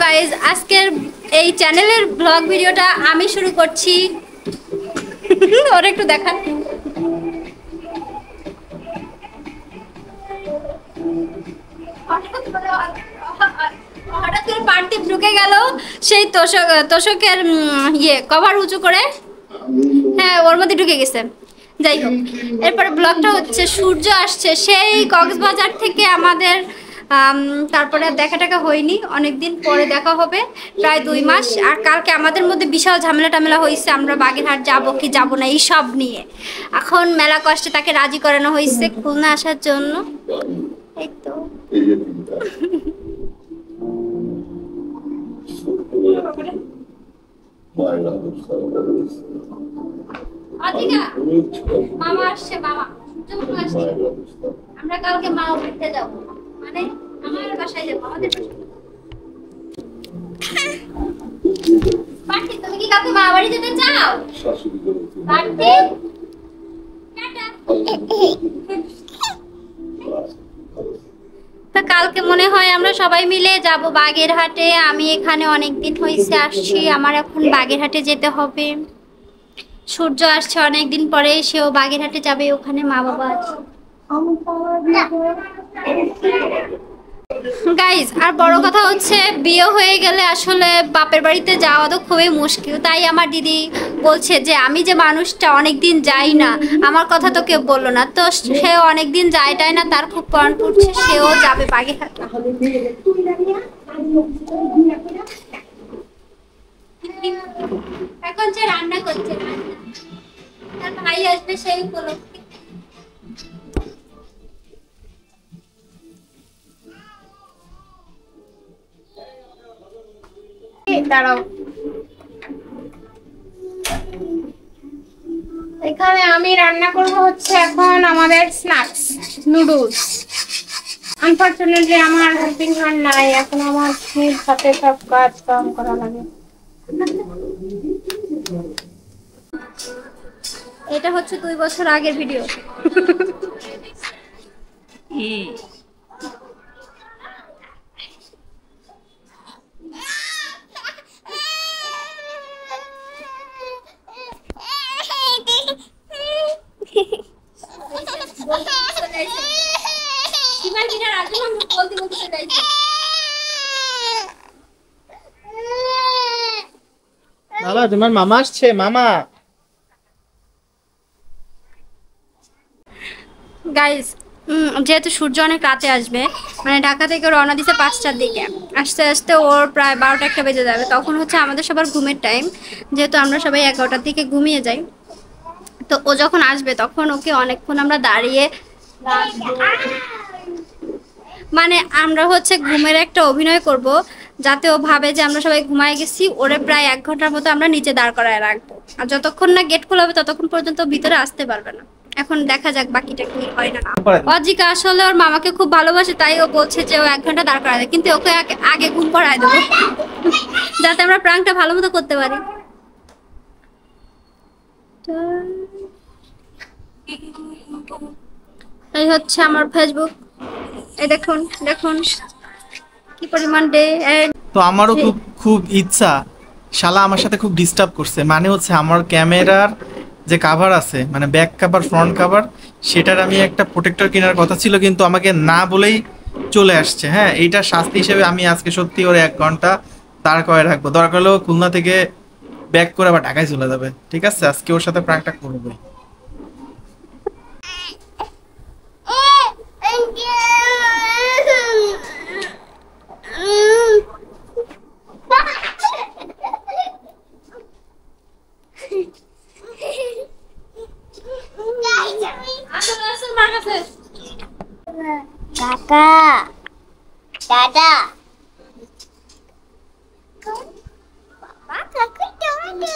Guys, আজকের এই চ্যানেলের ব্লগ ভিডিওটা আমি শুরু করছি। ওর একটু দেখান। হঠাৎ করে পার্টি ঢুকে গেল সেই তোষকের কভার উঁচু করে। হ্যাঁ, ওর মধ্যে ঢুকে গেছে। যাই হোক, এরপরে ব্লগটা হচ্ছে সূর্য আসছে সেই কক্সবাজার থেকে আমাদের। তারপরে দেখা টাকা হয়নি, অনেকদিন পরে দেখা হবে, প্রায় 2 মাস। আর কালকে আমাদের মধ্যে বিশাল ঝামেলা টামেলা হয়েছে, আমরা বাগেরহাট যাবো কি যাবো না এই সব নিয়ে। এখন মেলা কষ্টে তাকে রাজি করানো হয়েছে খুলনা আসার জন্য। এই তো মামা আসছে, মামা আমরা কালকে মা উঠতে যাবো, মানে আমার বাসায় যাবো, আমাদের বাসায়। তুমি কি কালকে মা বাড়ি যেতে চাও? তো কালকে মনে হয় আমরা সবাই মিলে যাব বাগেরহাটে। আমি এখানে অনেকদিন হয়েছে আসছি, আমার এখন বাগেরহাটে যেতে হবে। সূর্য আসছে অনেকদিন পরে, সেও বাগেরহাটে যাবে, ওখানে মা বাবা আছে। গাইজ, আর বড় কথা হচ্ছে বিয়ে হয়ে গেলে আসলে বাপের বাড়িতে যাওয়া তো খুবই মুশকিল। তাই আমার দিদি বলছে যে আমি যে মানুষটা অনেকদিন যাই না, আমার কথা তো কেউ বললো না, তো সেও অনেকদিন যায়টাই না, তার খুব প্রাণ পড়ছে, সেও যাবে বাগেরহাট। এখন যে রান্না করছে, তার ভাই আসবে সেই উপলক্ষে। দাঁড়াও, এখানে আমি রান্না করব হচ্ছে এখন আমাদের স্ন্যাক্স নুডলস। আনফরচুনেটলি আমার হেল্পিং হ্যান্ড নাই, এখন আমার সাথে সব কাজ কাম করা লাগে। এটা হচ্ছে 2 বছর আগের ভিডিও। বাবা, তোমার মামা আসছে। মামা গাইস, যেহেতু সূর্য অনেক রাতে আসবে, মানে ঢাকা থেকে রওনা দিছে 5টার দিকে, আস্তে আস্তে ওর প্রায় 12টা 1টা বেজে যাবে। তখন হচ্ছে আমাদের সবার ঘুমের টাইম, যেহেতু আমরা সবাই 11টার দিকে ঘুমিয়ে যাই। তো ও যখন আসবে তখন ওকে অনেকক্ষণ আমরা দাঁড়িয়ে, মানে আমরা হচ্ছে ঘুমের একটা অভিনয় করব, যাতে ও ভাবে যে আমরা সবাই ঘুমায় গেছি। ওরে প্রায় 1 ঘন্টার মতো আমরা নিচে দাঁড় করায় রাখবো, আর যতক্ষণ না গেট খোলা হবে ততক্ষণ পর্যন্ত ভিতরে আসতে পারবে না। এখন দেখা যাক বাকিটা কি হয় না। অজিকা আসলে ওর মামাকে খুব ভালোবাসে, তাই ও বলছে যে ও 1 ঘন্টা দাঁড় করায় দেয়, কিন্তু ওকে আগে ঘুম পড়ায় দেবো, যাতে আমরা প্রাঙ্কটা ভালো মতো করতে পারি। এই হচ্ছে আমার ফেসবুক, এই দেখুন দেখুন কি পরিমাণ ডে। তো আমারও খুব ইচ্ছা, শালা আমার সাথে খুব ডিস্টার্ব করছে। মানে হচ্ছে আমার ক্যামেরার যে কাভার আছে, মানে ব্যাক কাভার ফ্রন্ট কাভার, সেটার আমি একটা প্রোটেক্টর কেনার কথা ছিল, কিন্তু আমাকে না বলেই চলে আসছে। হ্যাঁ, এইটা শাস্তি হিসেবে আমি আজকে সত্যি ওর 1 ঘন্টা দাঁড় করে রাখবো। দরকার হলেও খুলনা থেকে ব্যাক করে আবার ঢাকায় চলে যাবে। ঠিক আছে, আজকে ওর সাথে প্র্যাঙ্কটা করবো। কাকা দাদা কাকা দাদা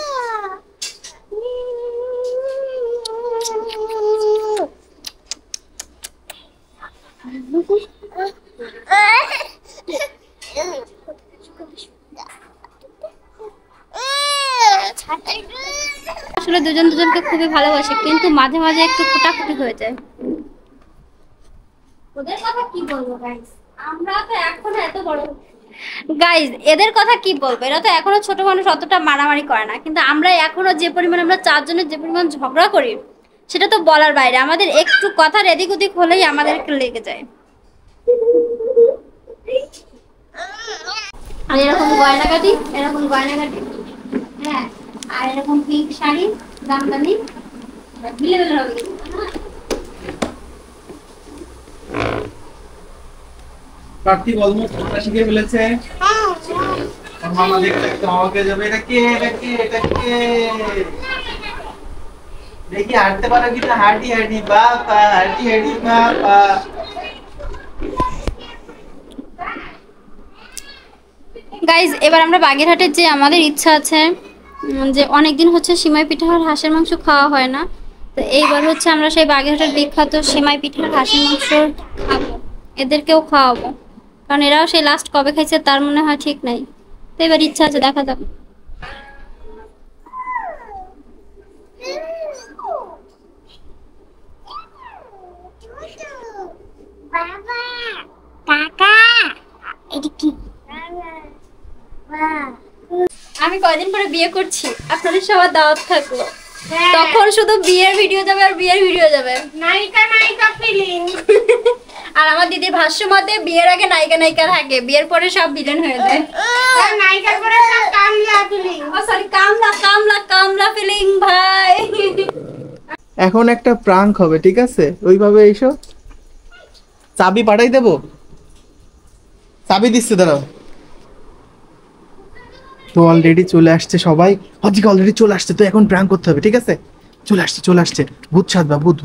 আসলে দুজন দুজনকে খুবই ভালোবাসে, কিন্তু মাঝে মাঝে একটু ফুটাফুটি হয়ে যায়। ওদের কথা কি বলবো গাইস, আমরা তো এখন এত বড় গাইজ এদের কথা কি বলবো, এরা তো এখনো ছোট মানুষ, অতটা মারামারি করে না, কিন্তু আমরা এখনো যে পরিমাণ আমরা চারজনের যে পরিমাণ ঝগড়া করি সেটা তো বলার বাইরে। আমাদের একটু কথার এদিক ওদিক হলেই আমাদেরকে লেগে যায়। আর এরকম গয়নাগাটি, হ্যাঁ, আর এরকম পিঙ্ক শাড়ি জামদানি বিলে হবে। কার্তিক অলমোস্ট কথা শিখে ফেলেছে। আর মামা দেখতে একটু আমাকে যাবে, এটা কে দেখি হাঁটতে পারো কি না? হাঁটি বাবা, হাঁটি বাবা। গাইজ এবার আমরা বাগেরহাটের যে আমাদের ইচ্ছা আছে যে অনেকদিন হচ্ছে সিমাই পিঠা আর হাঁসের মাংস খাওয়া হয় না, তো এইবার হচ্ছে আমরা সেই বাগেরহাটের বিখ্যাত সিমাই পিঠা আর হাঁসের মাংস খাবো, এদেরকেও খাওয়াবো, কারণ এরাও সেই লাস্ট কবে খাইছে তার মনে হয় ঠিক নাই। তো এবার ইচ্ছা আছে, দেখা যাক। বাবা কাকা এটা কি আমি কয়দিন পরে বিয়ে করছি, আপনাদের সবার দাওয়াত থাকলো, তখন শুধু বিয়ের ভিডিও যাবে আর বিয়ের ভিডিও যাবে। নায়িকা ফিলিং। আর আমার দিদি ভাষ্য মতে বিয়ের আগে নায়িকা থাকে, বিয়ের পরে সব ভিলেন হয়ে যায়। আর নায়িকার পরে সব কামলা ফিলিং। ও সরি, কামলা ফিলিং ভাই। এখন একটা প্রাঙ্ক হবে, ঠিক আছে? ওইভাবে এসো, চাবি পাঠাই দেবো, চাবি দিচ্ছে, দাঁড়াও। তো অলরেডি চলে আসছে সবাই, হজিকে অলরেডি চলে আসছে, তো এখন প্র্যাঙ্ক করতে হবে, ঠিক আছে? চলে আসছে ভূত সাজবা, ভূত।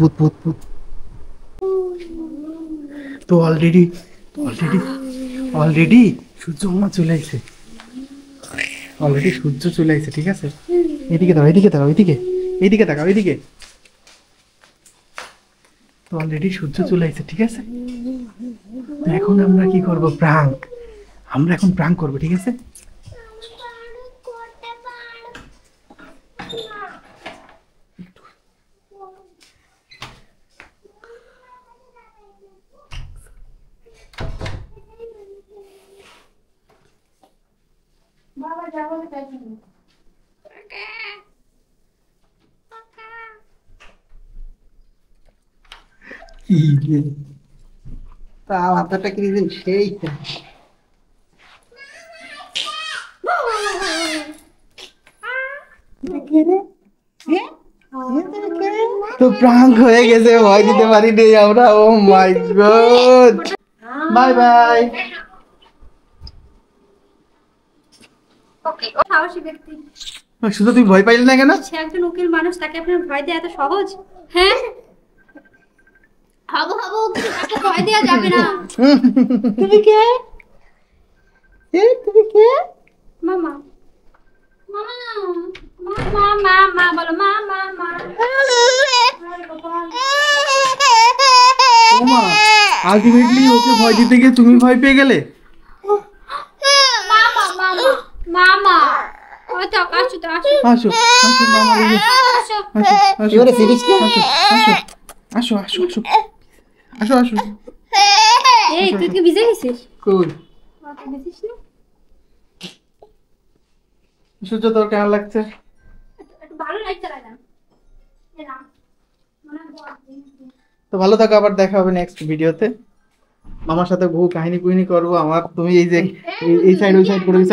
তো অলরেডি সূর্য মামা চলে আসছে, ঠিক আছে? এদিকে তাকাও, এদিকে। তো অলরেডি সূর্য চলে আসছে, ঠিক আছে? তো এখন আমরা কি করব? আমরা এখন প্র্যাঙ্ক করবো, ঠিক আছে? বাবা যাবো তাই। মাথাটা কি দিন সেই তো প্রাঙ্ক হয়ে গেছে, ভয় দিতে পারি নি আমরা। ও মাই গড, বাই। ওকে, ও সাহসী ব্যক্তি। শুধু তুমি ভয় পাইলে না কেন? সে একজন উকিল মানুষ, তাকে আপনার ভয় দেওয়া এত সহজ? হ্যাঁ, হাবু তাকে ভয় দেওয়া যাবে না। তুমি কে? মামা বলো, মা। ওমা, আলটিমেটলি ওকে ভয় দিতে গিয়ে তুমি ভয় পেয়ে গেলে। মামা ওই তো আসো মামা, এবারে আসো। এই তুই কি ভিজে গেছিস? কই ভিজিস না? সূর্য, তোর কেমন লাগছে? একটু ভালো লাগছে না? তো ভালো থাকো, আবার দেখা হবে নেক্সট ভিডিওতে। মামার সাথে বহু কাহিনী করবো আমার। তুমি এই যে এই সাইড ওই সাইড করে দিচ্ছ,